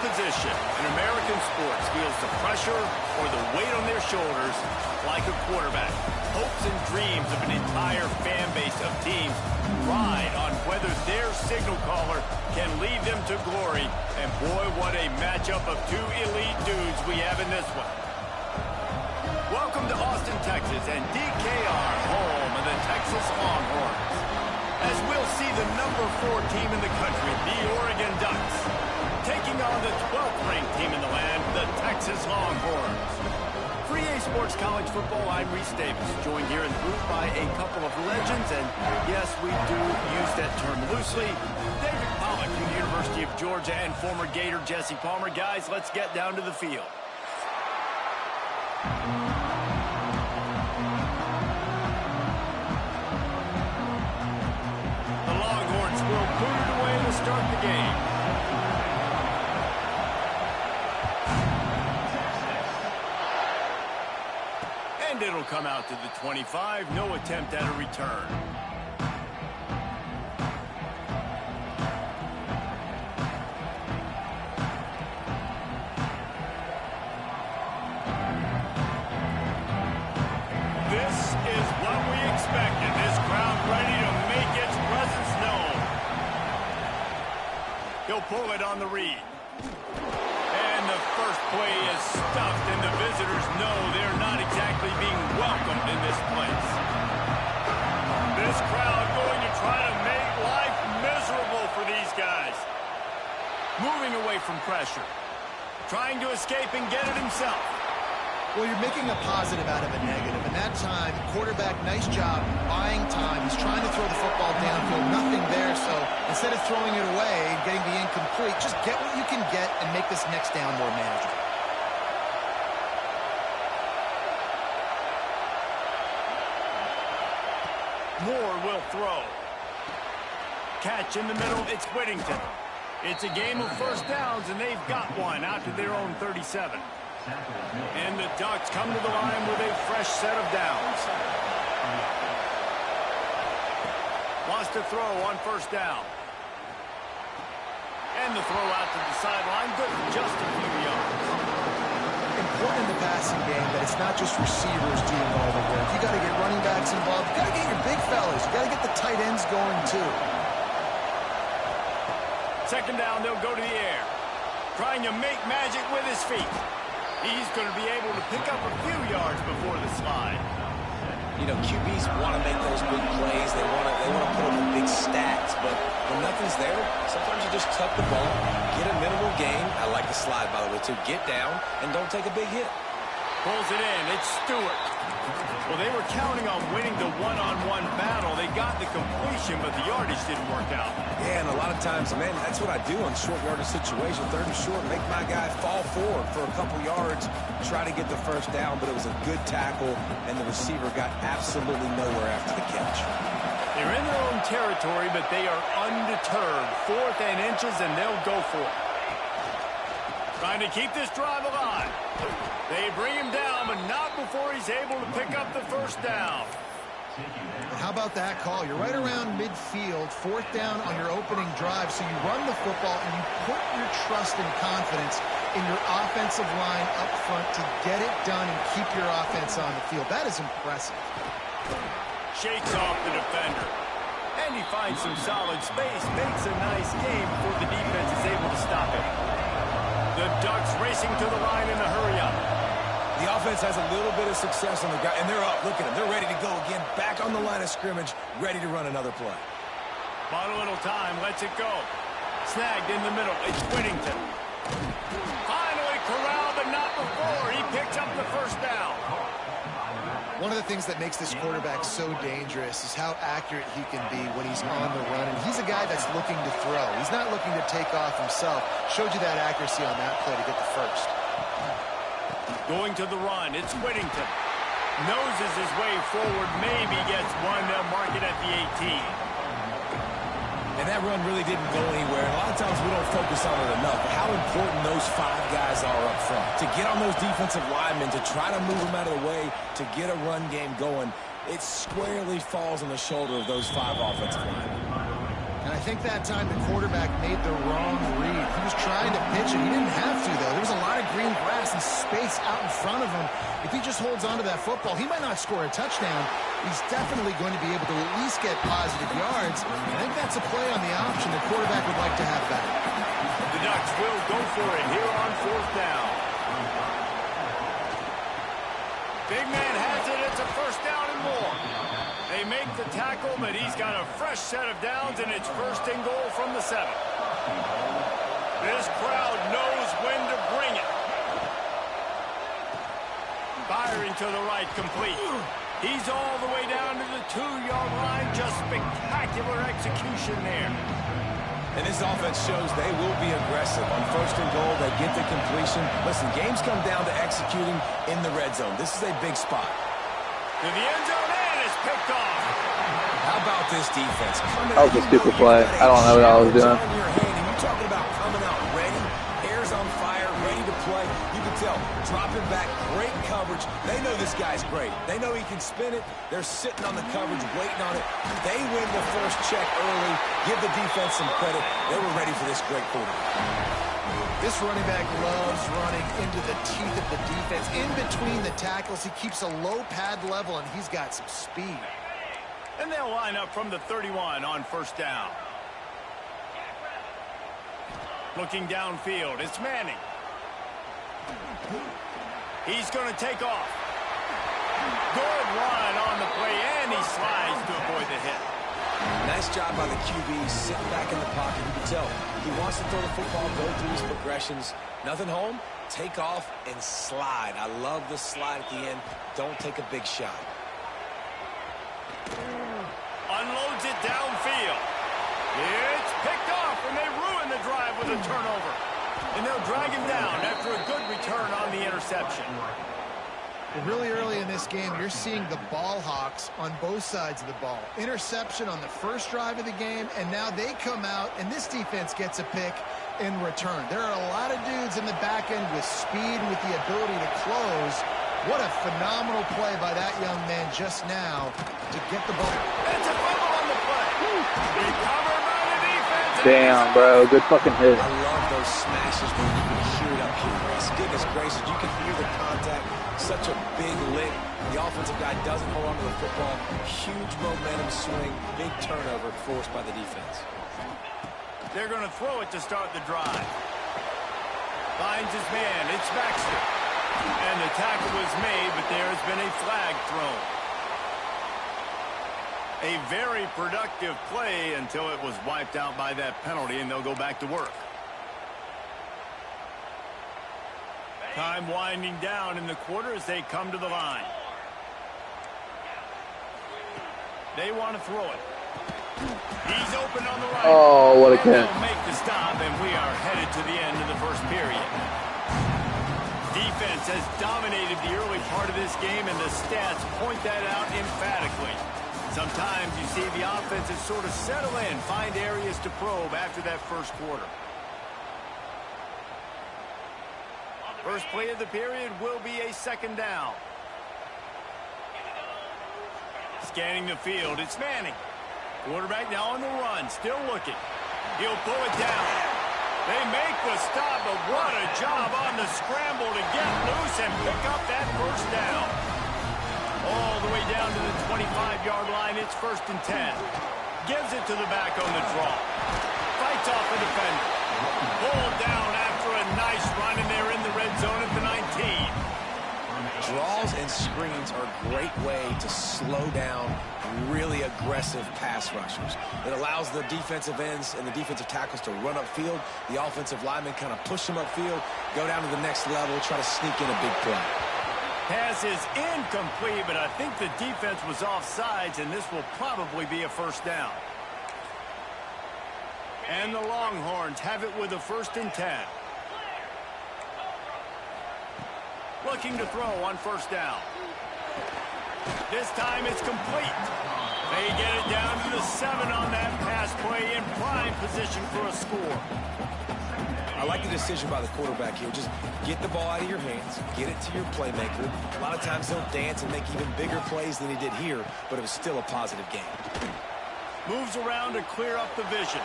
position in American sports feels the pressure or the weight on their shoulders like a quarterback. Hopes and dreams of an entire fan base of teams ride on whether their signal caller can lead them to glory. And boy, what a matchup of two elite dudes we have in this one. Welcome to Austin, Texas, and DKR, home of the Texas Longhorns. As we'll see the number 4 team in the country, the Oregon Ducks, taking on the 12th ranked team in the land, the Texas Longhorns. For EA Sports College Football, I'm Reese Davis, joined here in the booth by a couple of legends, and yes, we do use that term loosely. David Pollock from the University of Georgia and former Gator Jesse Palmer. Guys, let's get down to the field. The Longhorns will boot it away to start the game. And it'll come out to the 25. No attempt at a return. This is what we expected. This crowd ready to make its presence known. He'll pull it on the read. And the first play is stuffed, and the visitors know they're not exactly being welcomed in this place. This crowd going to try to make life miserable for these guys. Moving away from pressure. Trying to escape and get it himself. Well, you're making a positive out of a negative, and that time, quarterback, nice job, buying time. He's trying to throw the football downfield, nothing there, so instead of throwing it away and getting the incomplete, just get what you can get and make this next down more manageable. Moore will throw. Catch in the middle, it's Whittington. It's a game of first downs, and they've got one out to their own 37. And the Ducks come to the line with a fresh set of downs. Wants to throw on first down. And the throw out to the sideline, good for just a few yards. Important in the passing game that it's not just receivers doing all the work. You got to get running backs involved. You got to get your big fellas. You got to get the tight ends going too. Second down, they'll go to the air. Trying to make magic with his feet. He's going to be able to pick up a few yards before the slide. You know, QBs want to make those big plays. They want to put up the big stats. But when nothing's there, sometimes you just tuck the ball, get a minimal gain. I like the slide, by the way, too. Get down and don't take a big hit. Pulls it in. It's Stewart. Well, they were counting on winning the one-on-one battle. They got the completion, but the yardage didn't work out. Yeah, and a lot of times, man, that's what I do on short yardage situation. Third and short, make my guy fall forward for a couple yards, try to get the first down, but it was a good tackle, and the receiver got absolutely nowhere after the catch. They're in their own territory, but they are undeterred. 4th and inches, and they'll go for it. Trying to keep this drive alive. They bring him down, but not before he's able to pick up the first down. How about that call? You're right around midfield, 4th down on your opening drive, so you run the football and you put your trust and confidence in your offensive line up front to get it done and keep your offense on the field. That is impressive. Shakes off the defender. And he finds some solid space, makes a nice game before the defense is able to stop him. The Ducks racing to the line in the hurry-up. The offense has a little bit of success on the guy, and they're up. Look at them. They're ready to go again. Back on the line of scrimmage, ready to run another play. Bought a little time, lets it go. Snagged in the middle. It's Whittington. Finally corralled, but not before. He picks up the first down. One of the things that makes this quarterback so dangerous is how accurate he can be when he's on the run. And he's a guy that's looking to throw. He's not looking to take off himself. Showed you that accuracy on that play to get the first. Going to the run, it's Whittington. Noses his way forward, maybe gets one. They'll mark it at the 18. And that run really didn't go anywhere. And a lot of times we don't focus on it enough. But how important those 5 guys are up front. To get on those defensive linemen, to try to move them out of the way, to get a run game going, it squarely falls on the shoulder of those 5 offensive linemen. And I think that time the quarterback made the wrong read. He was trying to pitch it. He didn't have to, though. There was a lot of green grass and space out in front of him. If he just holds onto that football, he might not score a touchdown. He's definitely going to be able to at least get positive yards. I think that's a play on the option the quarterback would like to have back. The Ducks will go for it here on 4th down. Big man has it. It's a 1st down and more. They make the tackle, but he's got a fresh set of downs, and it's 1st and goal from the 7. This crowd knows when to bring it. Firing to the right, complete. He's all the way down to the 2-yard line. Just spectacular execution there. And this offense shows they will be aggressive. On 1st and goal, they get the completion. Listen, games come down to executing in the red zone. This is a big spot. To the end zone, and it's picked off. How about this defense? That was a stupid play. I don't know what I was doing. You're talking about coming out ready, hair's on fire, ready to play. You can tell, dropping back, great coverage. They know this guy's great. They know he can spin it. They're sitting on the coverage, waiting on it. They win the first check early. Give the defense some credit. They were ready for this great quarterback. This running back loves running into the teeth of the defense. In between the tackles, he keeps a low pad level, and he's got some speed. And they'll line up from the 31 on 1st down. Looking downfield, it's Manning. He's going to take off. Good run on the play, and he slides to avoid the hit. Nice job by the QB, sitting back in the pocket. You can tell he wants to throw the football, go through his progressions. Nothing home, take off and slide. I love the slide at the end. Don't take a big shot. Unloads it downfield. It's picked off, and they ruin the drive with a turnover. And they'll drag him down after a good return on the interception. Really early in this game, you're seeing the ball hawks on both sides of the ball. Interception on the first drive of the game, and now they come out, and this defense gets a pick in return. There are a lot of dudes in the back end with speed, with the ability to close. What a phenomenal play by that young man just now to get the ball. It's a fumble on the play. Recovered by the defense. Damn, bro. Good fucking hit. I love those smashes when you can hear it up here, Grace. Goodness gracious, you can hear the contact. Such a big lick. The offensive guy doesn't hold on to the football. Huge momentum swing. Big turnover forced by the defense. They're going to throw it to start the drive. Finds his man. It's Baxter. And the tackle was made, but there has been a flag thrown. A very productive play until it was wiped out by that penalty, and they'll go back to work. Time winding down in the quarter as they come to the line. They want to throw it. He's open on the right. Oh, what a catch. They'll make the stop, and we are headed to the end of the first period. Defense has dominated the early part of this game, and the stats point that out emphatically. Sometimes you see the offenses sort of settle in, find areas to probe after that first quarter. First play of the period will be a 2nd down. Scanning the field, it's Manning. Quarterback now on the run, still looking. He'll pull it down. They make the stop, but what a job on the scramble to get loose and pick up that 1st down. All the way down to the 25-yard line, it's 1st and 10. Gives it to the back on the draw. Fights off the defender. Pulled down after a nice run, and they're in the red zone at the 19. Draws and screens are a great way to slow down really aggressive pass rushers. It allows the defensive ends and the defensive tackles to run upfield. The offensive linemen kind of push them upfield, go down to the next level, try to sneak in a big play. Pass is incomplete, but I think the defense was offsides, and this will probably be a 1st down. And the Longhorns have it with a 1st and 10. Looking to throw on 1st down. This time it's complete. They get it down to the 7 on that pass play, in prime position for a score. I like the decision by the quarterback here. Just get the ball out of your hands, get it to your playmaker. A lot of times he'll dance and make even bigger plays than he did here, but it was still a positive game. Moves around to clear up the vision.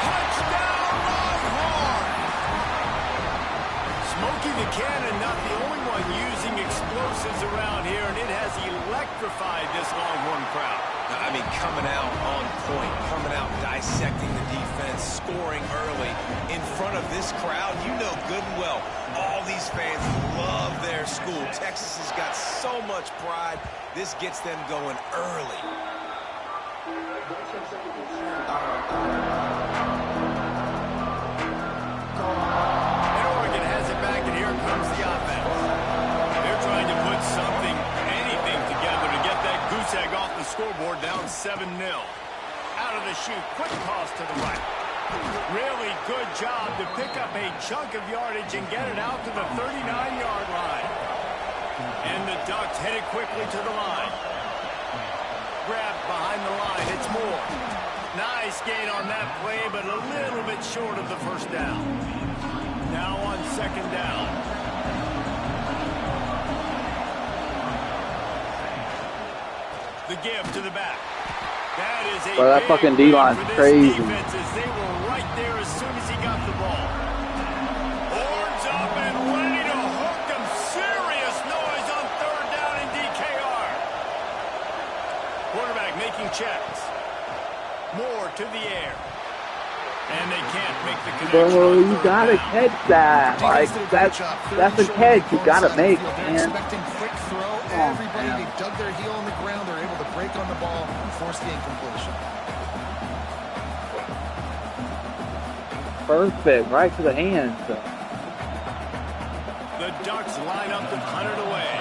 Touchdown, Longhorn! Smokey the Cannon, not the only one using explosives around here, and it has electrified this Longhorn crowd. I mean, coming out on point, coming out dissecting the defense, scoring early in front of this crowd. You know good and well, all these fans love their school. Texas has got so much pride. This gets them going early. And Oregon has it back, and here comes the offense. They're trying to put something, anything together to get that goose egg off the scoreboard, down 7-0. Out of the chute, quick toss to the right. Really good job to pick up a chunk of yardage and get it out to the 39-yard line. And the Ducks headed quickly to the line. Grabbed behind the line, it's Moore. Nice gain on that play, but a little bit short of the first down. Now on second down. The give to the back. That is a that fucking D-line's crazy. Defenses. They were right there as soon as he got the ball. Horns up and ready to hook them. Serious noise on third down in DKR. Quarterback making checks. Moore to the air. And they can't make the connection. Bro, you gotta catch that. Like, that's a catch you gotta make, man. Expecting quick throw. Everybody, they dug their heel on the ground. They're able to break on the ball and force the incompletion. Perfect, right to the hands. The Ducks line up to punt it away.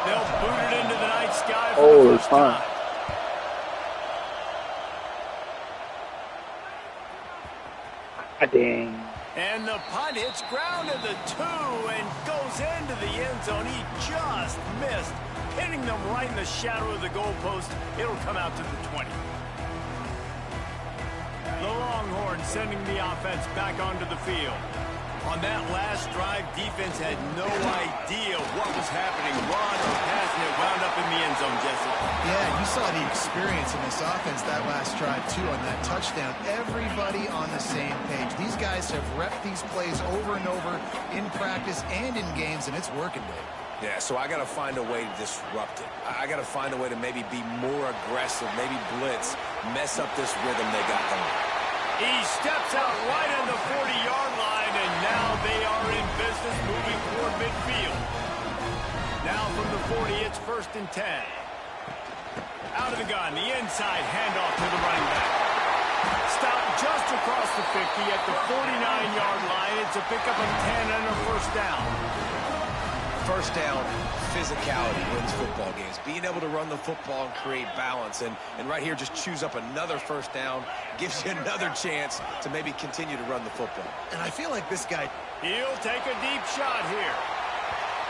They'll boot it into the night sky for Oh, the first fun. time. Dang. And the punt hits ground at the 2 and goes into the end zone. He just missed, hitting them right in the shadow of the goalpost. It'll come out to the 20. The Longhorns sending the offense back onto the field. On that last drive, defense had no idea what was happening. Run or pass, and it wound up in the end zone, Jesse. Yeah, you saw the experience in this offense that last drive, too, on that touchdown. Everybody on the same page. These guys have repped these plays over and over in practice and in games, and it's working, Dave. Yeah, so I got to find a way to disrupt it. I got to find a way to maybe be more aggressive, maybe blitz, mess up this rhythm they got going. He steps out right on the 40-yard line, and now they are in business moving toward midfield. Now from the 40, it's 1st and 10. Out of the gun, the inside handoff to the running back. Stopped just across the 50 at the 49-yard line. It's a pickup of 10 and a first down. First down, physicality wins football games. Being able to run the football and create balance. And right here, just choose up another first down. Gives you another chance to maybe continue to run the football. And I feel like this guy... He'll take a deep shot here.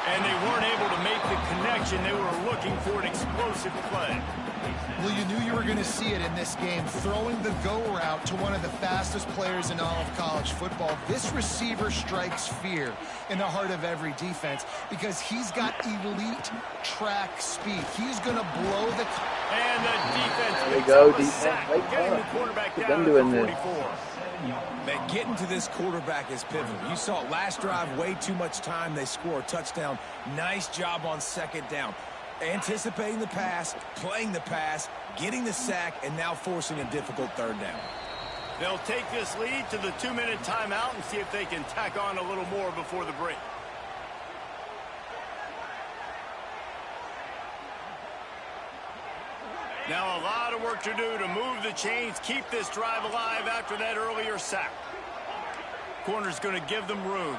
And they weren't able to make the connection. They were looking for an explosive play. Well, you knew you were going to see it in this game, throwing the go route to one of the fastest players in all of college football. This receiver strikes fear in the heart of every defense because he's got elite track speed. He's going to blow the... And the defense There we picks go, up a defense. sack, Wake getting up. the quarterback Keep down them at doing the this. 44. Man, getting to this quarterback is pivotal. You saw it last drive, way too much time. They score a touchdown. Nice job on second down. Anticipating the pass, playing the pass, getting the sack, and now forcing a difficult third down. They'll take this lead to the 2-minute timeout and see if they can tack on a little more before the break. Now a lot of work to do to move the chains, keep this drive alive after that earlier sack. Corner's going to give them room.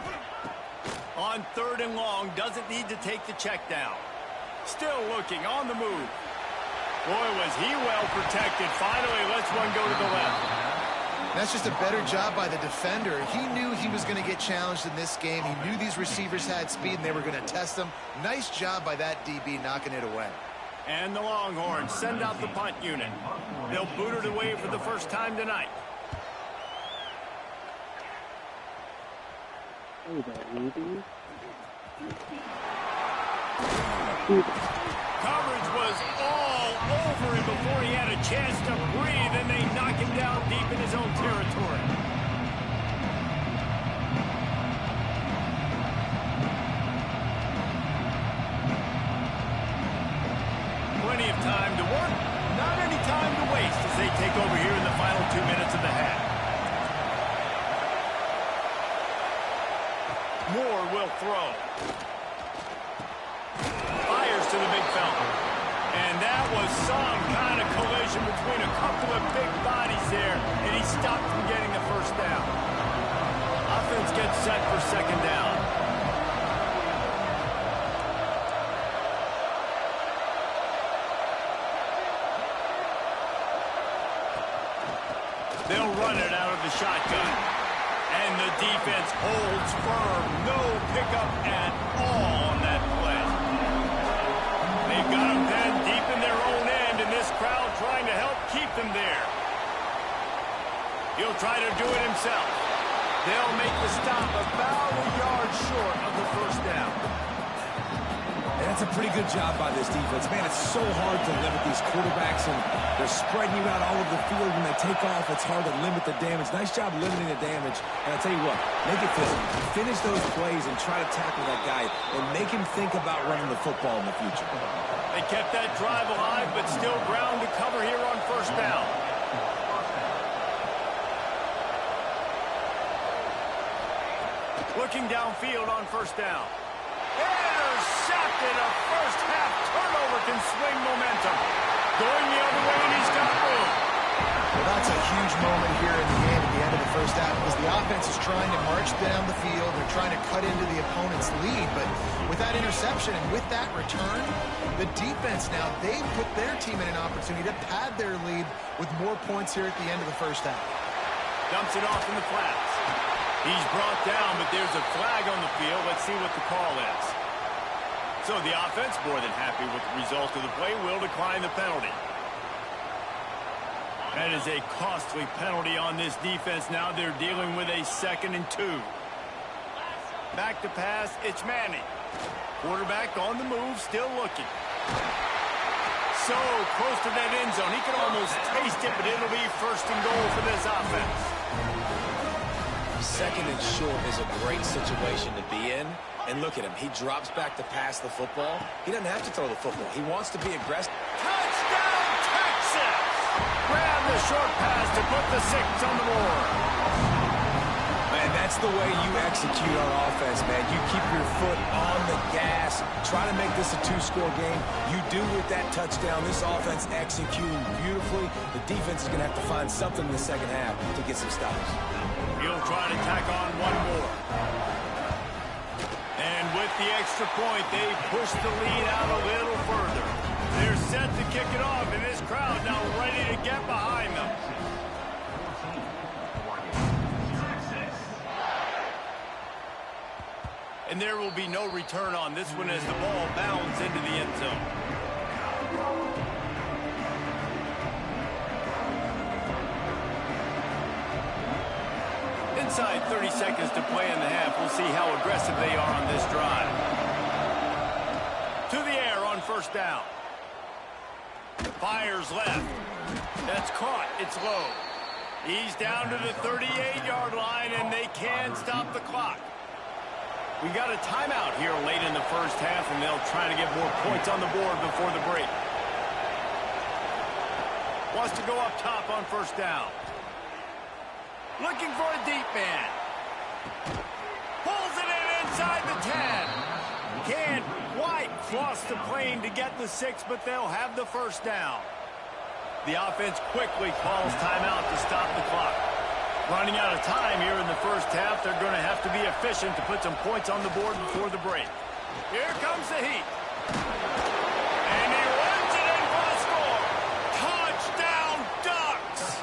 On 3rd and long, doesn't need to take the check down. Still looking, on the move. Boy, was he well protected. Finally lets one go to the left. That's just a better job by the defender. He knew he was going to get challenged in this game. He knew these receivers had speed and they were going to test him. Nice job by that DB knocking it away. And the Longhorns send out the punt unit. They'll boot it away for the first time tonight. Coverage was all over him before he had a chance to breathe, and they knock him down deep in his own territory. they'll throw. Fires to the big fella. And that was some kind of collision between a couple of big bodies there, and he stopped from getting the first down. Offense gets set for second down. They'll run it out of the shotgun. And the defense holds firm. No pickup at all on that play. They've got them pinned deep in their own end, and this crowd trying to help keep them there. He'll try to do it himself. They'll make the stop about a yard short of the first down. And that's a pretty good job by this defense. Man, it's so hard to limit these quarterbacks, and they're spreading you out all over the field. When they take off, it's hard to limit the damage. Nice job limiting the damage. And I'll tell you what, make it physical. Finish those plays and try to tackle that guy and make him think about running the football in the future. They kept that drive alive, but still ground to cover here on first down. Looking downfield on first down. Intercepted. A first-half turnover can swing momentum. Going the other way, and he's got room. Well, that's a huge moment here in the game at the end of the first half because the offense is trying to march down the field. They're trying to cut into the opponent's lead, but with that interception and with that return, the defense now, they put their team in an opportunity to pad their lead with more points here at the end of the first half. Dumps it off in the flats. He's brought down, but there's a flag on the field. Let's see what the call is. So the offense, more than happy with the result of the play, will decline the penalty. That is a costly penalty on this defense. Now they're dealing with a 2nd and 2. Back to pass, it's Manning. Quarterback on the move, still looking. So close to that end zone. He can almost taste it, but it'll be 1st and goal for this offense. 2nd and short is a great situation to be in. And look at him. He drops back to pass the football. He doesn't have to throw the football. He wants to be aggressive. Touchdown, Texas! Grab the short pass to put the 6 on the board. Man, that's the way you execute on offense, man. You keep your foot on the gas. Try to make this a 2-score game. You do with that touchdown. This offense executing beautifully. The defense is going to have to find something in the second half to get some stops. He'll try to tack on one more. And with the extra point, they push the lead out a little further. They're set to kick it off, and this crowd now ready to get behind them. And there will be no return on this one as the ball bounds into the end zone. Inside 30 seconds to play in the half. We'll see how aggressive they are on this drive. To the air on first down. Fires left. That's caught. It's low. He's down to the 38-yard line, and they can stop the clock. We got a timeout here late in the first half, and they'll try to get more points on the board before the break. Wants to go up top on first down. Looking for a deep man. Pulls it in inside the 10. Can't quite cross the plane to get the 6, but they'll have the first down. The offense quickly calls timeout to stop the clock. Running out of time here in the first half. They're going to have to be efficient to put some points on the board before the break. Here comes the heat. And he runs it in for the score. Touchdown, Ducks!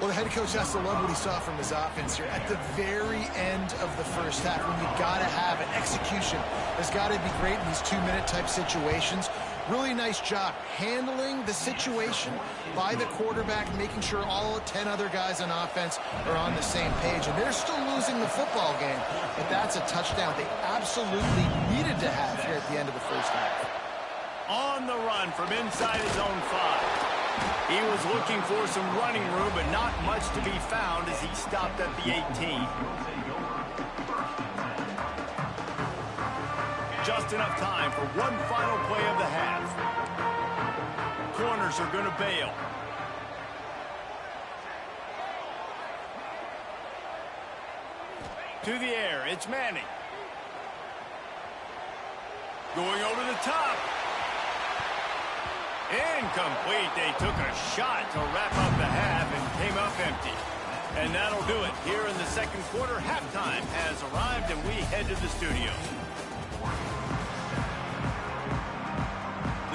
Well, the head coach has to love what he saw from his offense here at the very end of the first half. When you got to have it, execution has got to be great in these 2-minute type situations. Really nice job handling the situation by the quarterback, making sure all 10 other guys on offense are on the same page. And they're still losing the football game, but that's a touchdown they absolutely needed to have here at the end of the first half. On the run from inside his own 5. He was looking for some running room, but not much to be found as he stopped at the 18. Just enough time for one final play of the half. Corners are going to bail. To the air, it's Manning. Going over the top. Incomplete. They took a shot to wrap up the half and came up empty. And that'll do it. Here in the second quarter, halftime has arrived, and we head to the studio.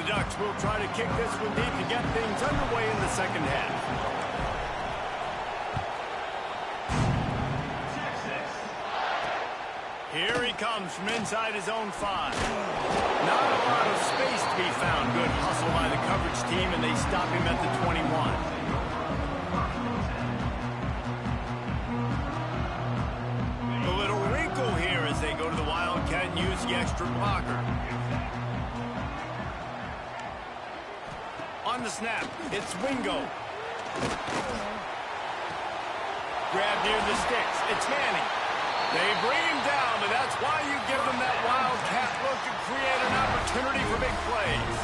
The Ducks will try to kick this one deep to get things underway in the second half. Here he comes from inside his own 5. Not a lot of space to be found. Good hustle by the coverage team, and they stop him at the 21. A little wrinkle here as they go to the Wildcat and use the extra blocker. On the snap, it's Wingo. Grab near the sticks. It's Manning. They bring him down, but that's why you give them that Wildcat look to create an opportunity for big plays.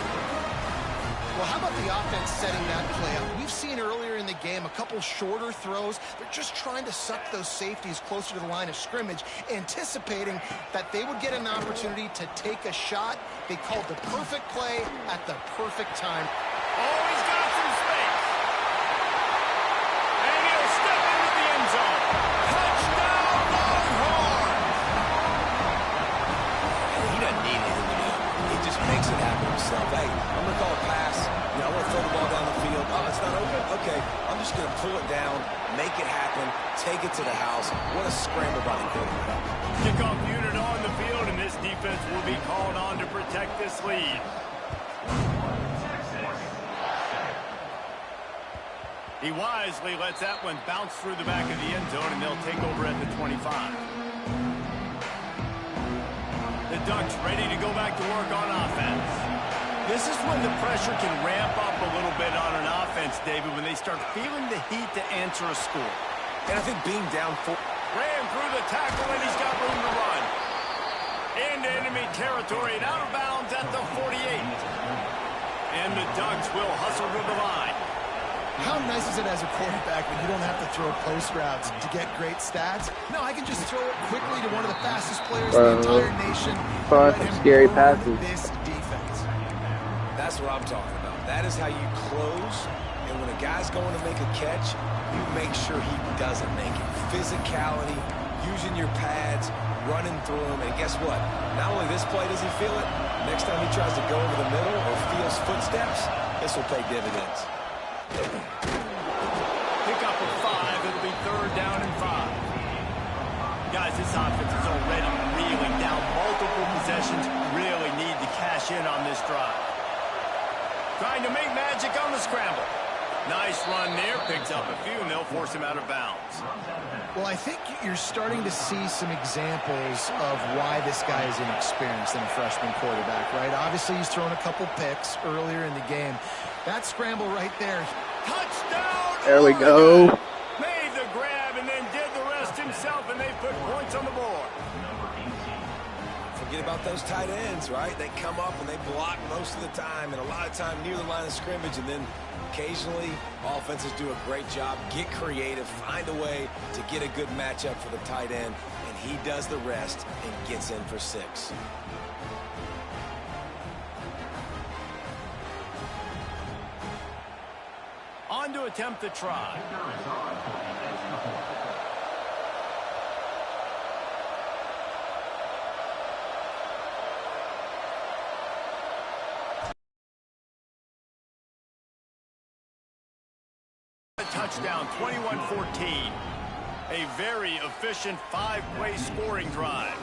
Well, how about the offense setting that play up? We've seen earlier in the game a couple shorter throws. They're just trying to suck those safeties closer to the line of scrimmage, anticipating that they would get an opportunity to take a shot. They called the perfect play at the perfect time. Oh, he's got some space. And he'll step into the end zone. Touchdown, Longhorns! He doesn't need anything to do. He just makes it happen himself. Hey, I'm going to call a pass. You know, I want to throw the ball down the field. Oh, it's not open? Okay, I'm just going to pull it down, make it happen, take it to the house. What a scramble by the quarterback. Kickoff unit on the field, and this defense will be called on to protect this lead. He wisely lets that one bounce through the back of the end zone, and they'll take over at the 25. The Ducks ready to go back to work on offense. This is when the pressure can ramp up a little bit on an offense, David, when they start feeling the heat to answer a score. And I think being down 4... Ran through the tackle, and he's got room to run. Into enemy territory and out of bounds at the 48. And the Ducks will hustle to the line. How nice is it as a quarterback when you don't have to throw post routes to get great stats? No, I can just throw it quickly to one of the fastest players in the entire nation. Some scary passes. This defense. That's what I'm talking about. That is how you close. And when a guy's going to make a catch, you make sure he doesn't make it. Physicality, using your pads, running through them. And guess what? Not only this play does he feel it, next time he tries to go over the middle or feels footsteps, this will pay dividends. Pick up a 5. It'll be 3rd down and 5. Guys, this offense is already reeling down multiple possessions. Really need to cash in on this drive. Trying to make magic on the scramble. Nice run there. Picks up a few, and they'll force him out of bounds. Well, I think you're starting to see some examples of why this guy is inexperienced in a freshman quarterback, right? Obviously, he's thrown a couple picks earlier in the game. That scramble right there. Touchdown! There we go. Made the grab and then did the rest himself, and they put points on the board. Forget about those tight ends, right? They come up and they block most of the time, and a lot of time near the line of scrimmage, and then occasionally offenses do a great job, get creative, find a way to get a good matchup for the tight end, and he does the rest and gets in for 6. On to attempt the try. Touchdown, 21-14. A very efficient 5-play scoring drive.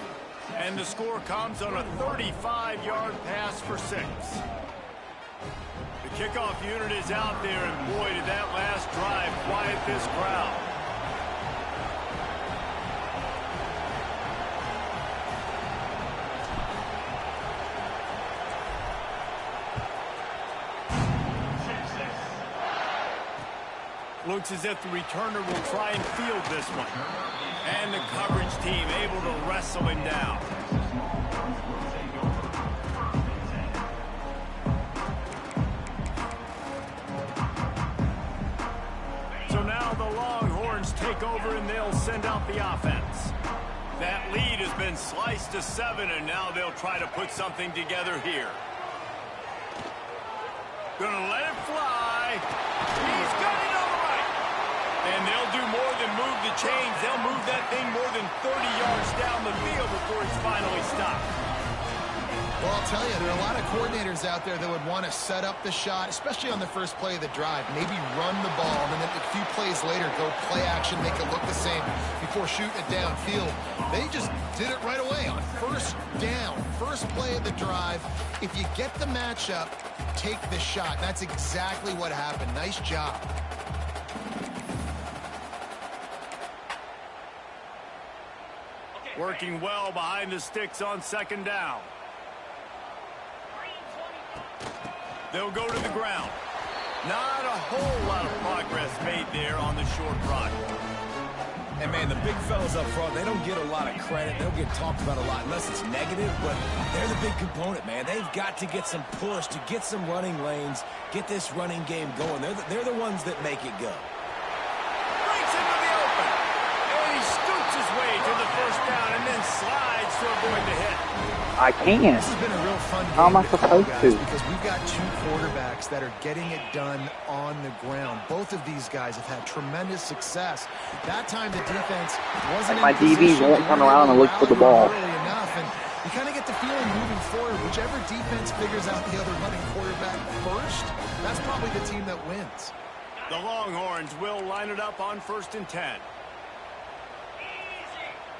And the score comes on a 35-yard pass for 6. The kickoff unit is out there, and boy, did that last drive quiet this crowd. Looks as if the returner will try and field this one. And the coverage team able to wrestle him down. So now the Longhorns take over, and they'll send out the offense. That lead has been sliced to 7, and now they'll try to put something together here. Gonna let it fly. He's got it on the right. And they'll do more than move the chains. They'll move that thing more than 30 yards down the field before it's finally stopped. Well, I'll tell you, there are a lot of coordinators out there that would want to set up the shot, especially on the first play of the drive. Maybe run the ball, and then a few plays later, go play action, make it look the same before shooting it downfield. They just did it right away on first down, first play of the drive. If you get the matchup, take the shot. That's exactly what happened. Nice job. Working well behind the sticks on second down. They'll go to the ground. Not a whole lot of progress made there on the short run. And, man, the big fellas up front, they don't get a lot of credit. They'll get talked about a lot unless it's negative, but they're the big component, man. They've got to get some push to get some running lanes, get this running game going. They're the ones that make it go. Breaks into the open. And he scoots his way to the first down and then slides to avoid the hit. I can't. This has been a real fun game. How am I supposed to? Because we've got two quarterbacks that are getting it done on the ground. Both of these guys have had tremendous success. That time the defense wasn't like my in DB position. won't turn around and look for the ball. Early enough, and you kind of get the feeling moving forward, whichever defense figures out the other running quarterback first, that's probably the team that wins. The Longhorns will line it up on 1st and 10.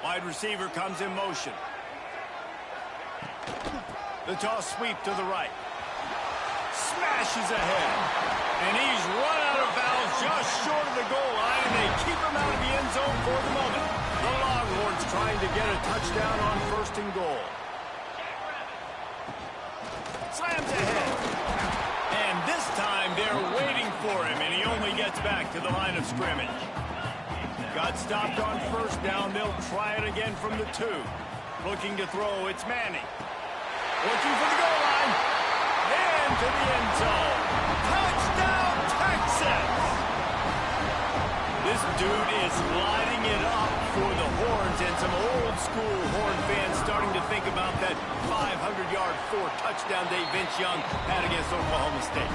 Wide receiver comes in motion. The toss sweep to the right. Smashes ahead. And he's run out of bounds just short of the goal line, and they keep him out of the end zone for the moment. The Longhorns trying to get a touchdown on 1st and goal. Slams ahead. And this time they're waiting for him, and he only gets back to the line of scrimmage. Got stopped on 1st down. They'll try it again from the 2. Looking to throw, it's Manning. Looking for the goal line. And to the end zone. Touchdown, Texas! This dude is lighting it up for the Horns, and some old-school Horn fans starting to think about that 500-yard, 4-touchdown day Vince Young had against Oklahoma State.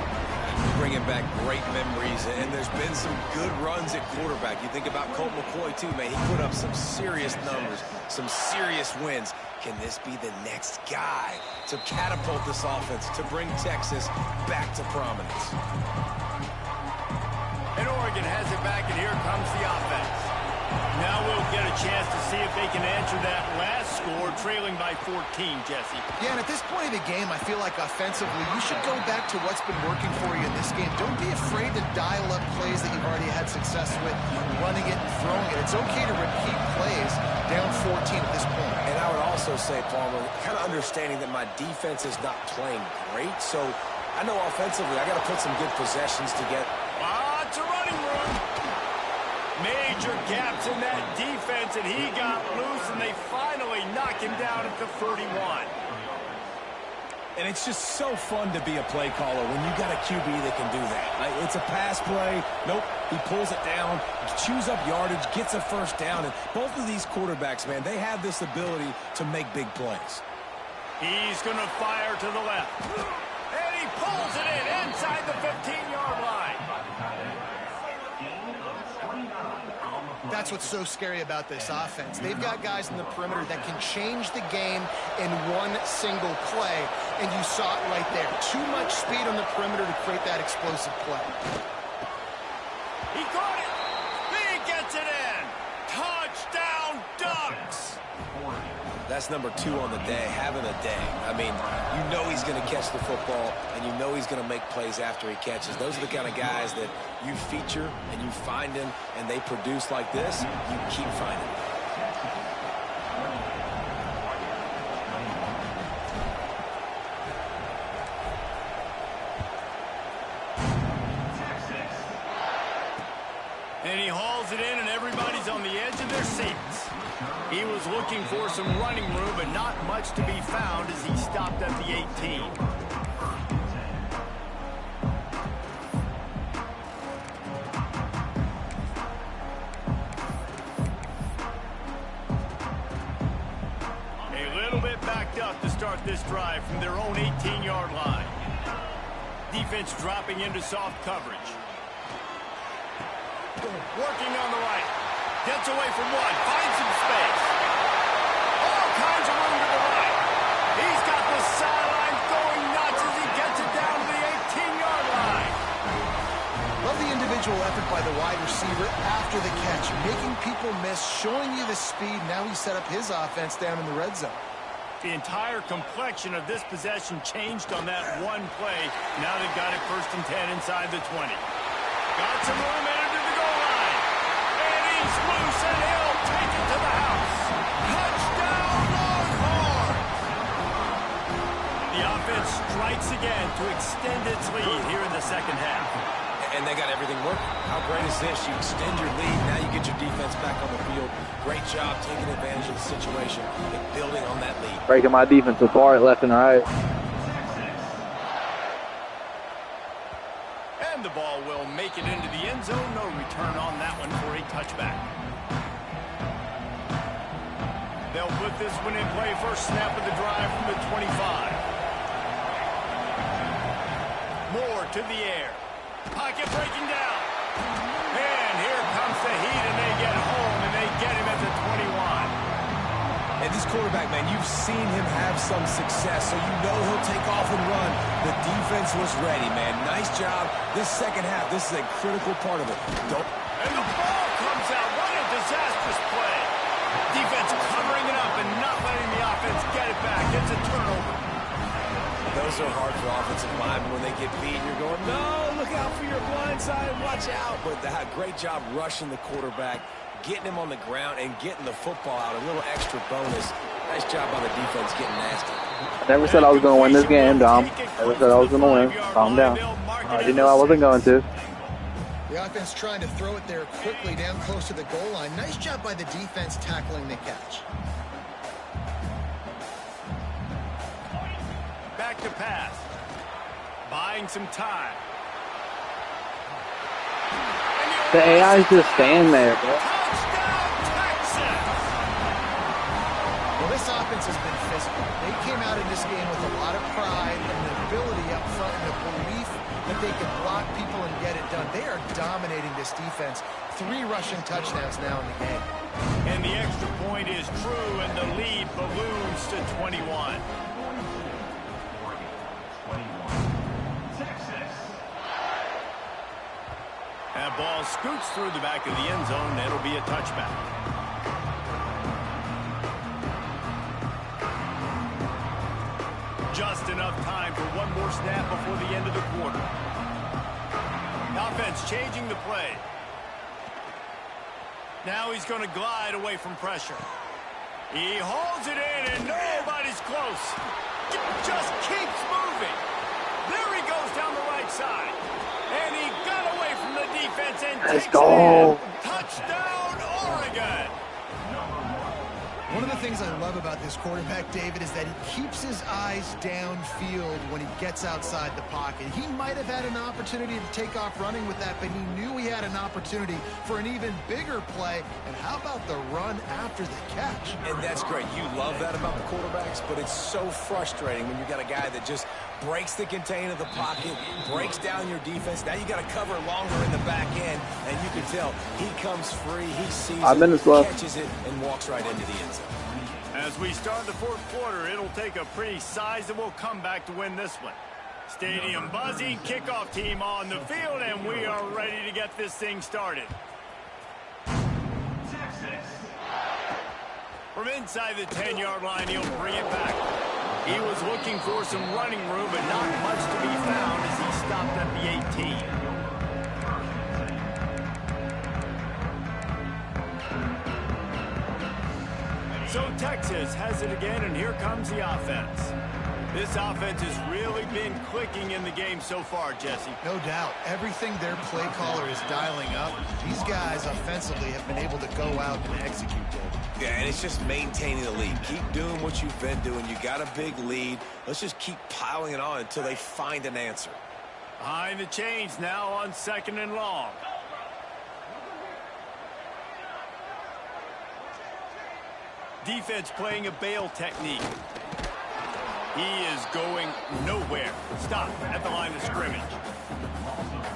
Bringing back great memories, and there's been some good runs at quarterback. You think about Colt McCoy, too, man. He put up some serious numbers, some serious wins. Can this be the next guy to catapult this offense, to bring Texas back to prominence? And Oregon has it back, and here comes the offense. Now we'll get a chance to see if they can answer that last score, trailing by 14, Jesse. Yeah, and at this point of the game, I feel like offensively, you should go back to what's been working for you in this game. Don't be afraid to dial up plays that you've already had success with, running it and throwing it. It's okay to repeat plays down 14 at this point. And I would also say, Palmer, kind of understanding that my defense is not playing great, so I know offensively I got to put some good possessions together. Lots of running room. Major gaps in that defense, and he got loose, and they finally knock him down at the 31. And it's just so fun to be a play caller when you got a QB that can do that. It's a pass play. Nope, he pulls it down, chews up yardage, gets a first down. And both of these quarterbacks, man, they have this ability to make big plays. He's going to fire to the left. And he pulls it in inside the 15-yard line. That's what's so scary about this offense. They've got guys in the perimeter that can change the game in one single play, and you saw it right there. Too much speed on the perimeter to create that explosive play. He caught it. He gets it in. Touchdown, Ducks. That's number 2 on the day, having a day. I mean, you know he's going to catch the football, and you know he's going to make plays after he catches. Those are the kind of guys that you feature, and you find them, and they produce like this. You keep finding them. And he hauls it in, and everybody's on the edge of their seats. He was looking for some running room, but not much to be found as he stopped at the 18. to start this drive from their own 18-yard line. Defense dropping into soft coverage. Working on the right. Gets away from one. Finds some space. All kinds of room to the right. He's got the sideline going nuts as he gets it down to the 18-yard line. Love the individual effort by the wide receiver after the catch, making people miss, showing you the speed. Now he set up his offense down in the red zone. The entire complexion of this possession changed on that one play. Now they've got it 1st and 10 inside the 20. Got some room headed to the goal line. And he's loose, and he'll take it to the house. Touchdown, Longhorns! The offense strikes again to extend its lead here in the second half. And they got everything working. How great is this? You extend your lead. Now you get your defense back on the field. Great job taking advantage of the situation and building on that lead. Breaking my defense apart left and right. And the ball will make it into the end zone. No return on that one for a touchback. They'll put this one in play. First snap of the drive from the 25. Moore to the air. Pocket breaking down. And here comes the heat, and they get home, and they get him at the 21. And this quarterback, man, you've seen him have some success, so you know he'll take off and run. The defense was ready, man. Nice job. This second half, this is a critical part of it. And the ball comes out. What a disastrous play. Defense covering it up and not letting the offense get it back. It's a turnover. Those are hard for offensive linemen. When they get beat, you're going, no, look out for your blind side, watch out. But great job rushing the quarterback, getting him on the ground, and getting the football out. A little extra bonus. Nice job on the defense getting nasty. I never said I was going to win this game, Dom. I never said I was going to win. Calm down. I already knew I wasn't going to. The offense trying to throw it there quickly down close to the goal line. Nice job by the defense tackling the catch. Back to pass. Buying some time. The AI is just staying there, bro. Touchdown, Texas! Well, this offense has been physical. They came out in this game with a lot of pride and the ability up front and the belief that they could block people and get it done. They are dominating this defense. 3 rushing touchdowns now in the game. And the extra point is true, and the lead balloons to 21. That ball scoots through the back of the end zone. It'll be a touchback. Just enough time for one more snap before the end of the quarter. Offense changing the play. Now he's going to glide away from pressure. He hauls it in, and nobody's close. Just keeps moving. There he goes down the right side. And he got away from the defense and takes it in. Touchdown, Oregon. One of the things I love about this quarterback, David, is that he keeps his eyes downfield when he gets outside the pocket. He might have had an opportunity to take off running with that, but he knew he had an opportunity for an even bigger play. And how about the run after the catch? And that's great. You love that about the quarterbacks, but it's so frustrating when you got a guy that just breaks the contain of the pocket, breaks down your defense. Now you got to cover longer in the back end, and you can tell he comes free, he sees it, catches it, and walks right into the end zone. As we start the fourth quarter, it'll take a pretty sizable comeback to win this one. Stadium buzzing, kickoff team on the field, and we are ready to get this thing started. From inside the 10-yard line, he'll bring it back. He was looking for some running room, but not much to be found as he stopped at the 18. So Texas has it again, and here comes the offense. This offense has really been clicking in the game so far, Jesse. No doubt. Everything their play caller is dialing up, these guys offensively have been able to go out and execute, David. Yeah, and it's just maintaining the lead. Keep doing what you've been doing. You got a big lead. Let's just keep piling it on until they find an answer. Behind the chains now on 2nd and long. Defense playing a bail technique. He is going nowhere. Stop at the line of scrimmage.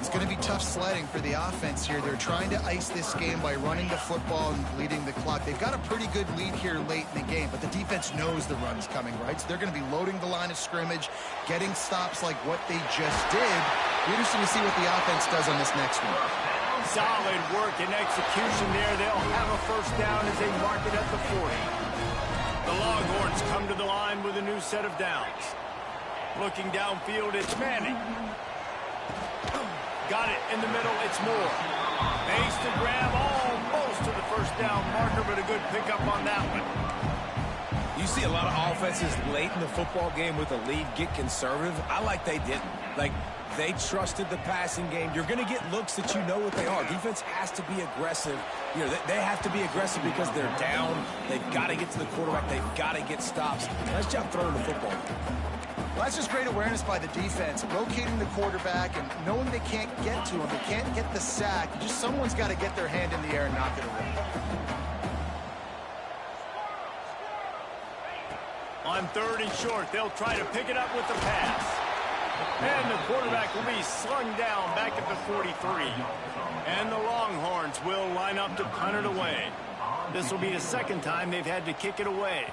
It's going to be tough sledding for the offense here. They're trying to ice this game by running the football and leading the clock. They've got a pretty good lead here late in the game, but the defense knows the run's coming, right? So they're going to be loading the line of scrimmage, getting stops like what they just did. Be interesting to see what the offense does on this next one. Solid work and execution there. They'll have a first down as they mark it at the 40. The Longhorns come to the line with a new set of downs. Looking downfield, it's Manning. Got it in the middle, it's Moore. Makes the grab almost to the first down marker, but a good pickup on that one. You see a lot of offenses late in the football game with a lead get conservative. I like they didn't. Like, they trusted the passing game. You're going to get looks that you know what they are. Defense has to be aggressive. You know, they have to be aggressive because they're down. They've got to get to the quarterback. They've got to get stops. Nice job throwing the football. Well, that's just great awareness by the defense, locating the quarterback and knowing they can't get to him. They can't get the sack. Just someone's got to get their hand in the air and knock it away. On 3rd and short, they'll try to pick it up with the pass. And the quarterback will be slung down back at the 43. And the Longhorns will line up to punt it away. This will be the second time they've had to kick it away.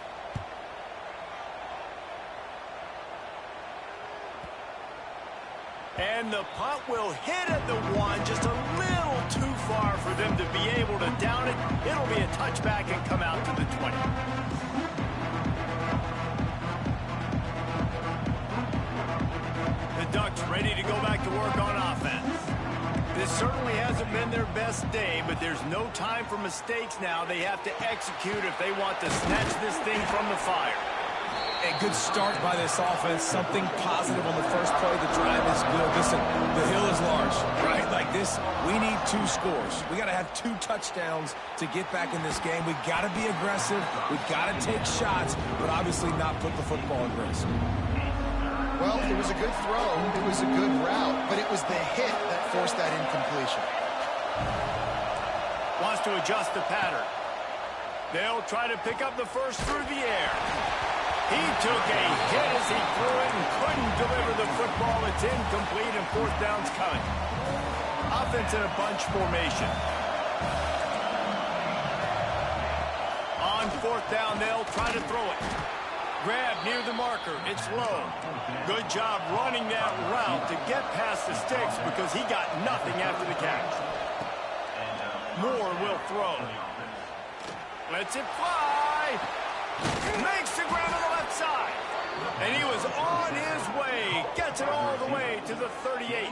And the punt will hit at the 1, just a little too far for them to be able to down it. It'll be a touchback and come out to the 20. The Ducks ready to go back to work on offense. This certainly hasn't been their best day, but there's no time for mistakes now. They have to execute if they want to snatch this thing from the fire. A good start by this offense. Something positive on the first play. The drive is good. Listen, the hill is large, right? Like this, we need 2 scores. We got to have 2 touchdowns to get back in this game. We got to be aggressive. We got to take shots, but obviously not put the football at risk. Well, it was a good throw. It was a good route, but it was the hit that forced that incompletion. Wants to adjust the pattern. They'll try to pick up the first through the air. He took a hit as he threw it and couldn't deliver the football. It's incomplete and 4th down's coming. Offense in a bunch formation. On 4th down, they'll try to throw it. Grab near the marker. It's low. Good job running that route to get past the sticks because he got nothing after the catch. Moore will throw. Lets it fly. Makes the grab on the left side. And he was on his way. Gets it all the way to the 38.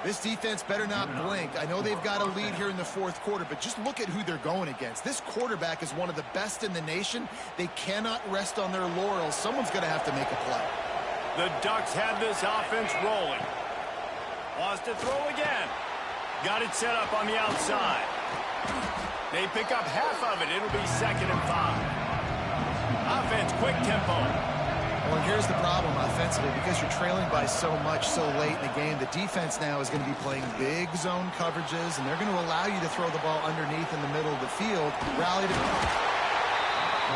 This defense better not blink. I know they've got a lead here in the 4th quarter, but just look at who they're going against. This quarterback is one of the best in the nation. They cannot rest on their laurels. Someone's going to have to make a play. The Ducks have this offense rolling. Wants to throw again. Got it set up on the outside. They pick up half of it. It'll be 2nd and 5. Offense, quick tempo. Well, and here's the problem offensively. Because you're trailing by so much so late in the game, the defense now is going to be playing big zone coverages, and they're going to allow you to throw the ball underneath in the middle of the field. Rally to...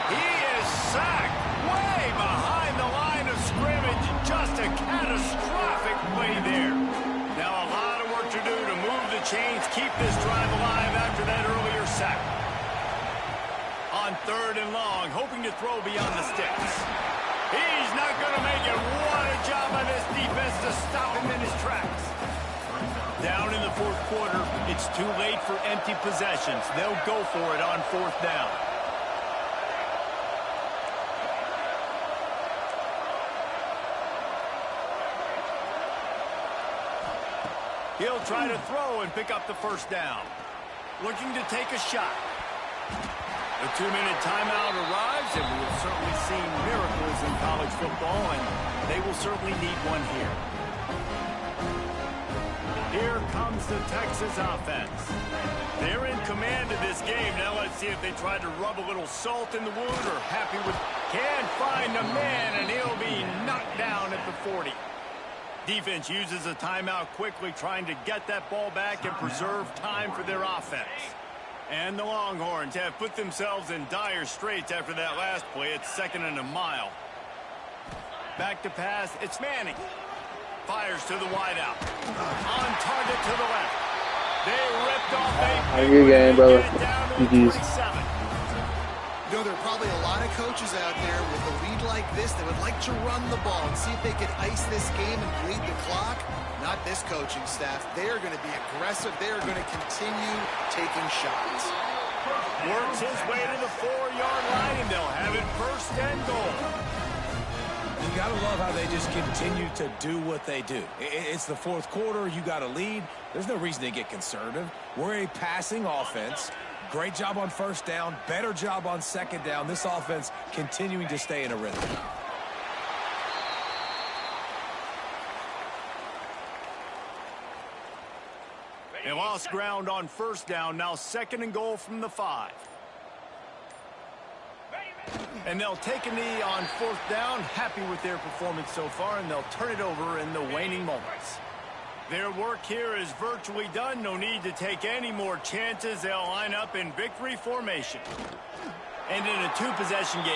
He is sacked way behind the line of scrimmage. Just a catastrophic play there. Now a lot of work to do to move the chains, keep this drive alive after that earlier sack. On 3rd and long, hoping to throw beyond the sticks. He's not going to make it. What a job by this defense to stop him in his tracks. Down in the 4th quarter, it's too late for empty possessions. They'll go for it on 4th down. He'll try to throw and pick up the first down. Looking to take a shot. A 2-minute timeout arrives, and we have certainly seen miracles in college football, and they will certainly need one here. Here comes the Texas offense. They're in command of this game. Now let's see if they try to rub a little salt in the wound or happy with... Can't find a man, and he'll be knocked down at the 40. Defense uses a timeout quickly, trying to get that ball back and preserve time for their offense. And the Longhorns have put themselves in dire straits after that last play. It's 2nd and a mile. Back to pass. It's Manning. Fires to the wideout. On target to the left. They ripped off a good game, brother. GG's. You know, there are probably a lot of coaches out there with a lead like this that would like to run the ball and see if they could ice this game and bleed the clock. Not this coaching staff. They are going to be aggressive. They are going to continue taking shots. Works his way to the 4-yard line, and they'll have it first and goal. You got to love how they just continue to do what they do. It's the fourth quarter. You got a lead. There's no reason to get conservative. We're a passing offense. Great job on first down. Better job on second down. This offense continuing to stay in a rhythm. They lost ground on first down. Now second and goal from the 5. And they'll take a knee on fourth down. Happy with their performance so far, and they'll turn it over in the waning moments. Their work here is virtually done. No need to take any more chances. They'll line up in victory formation. And in a two-possession game,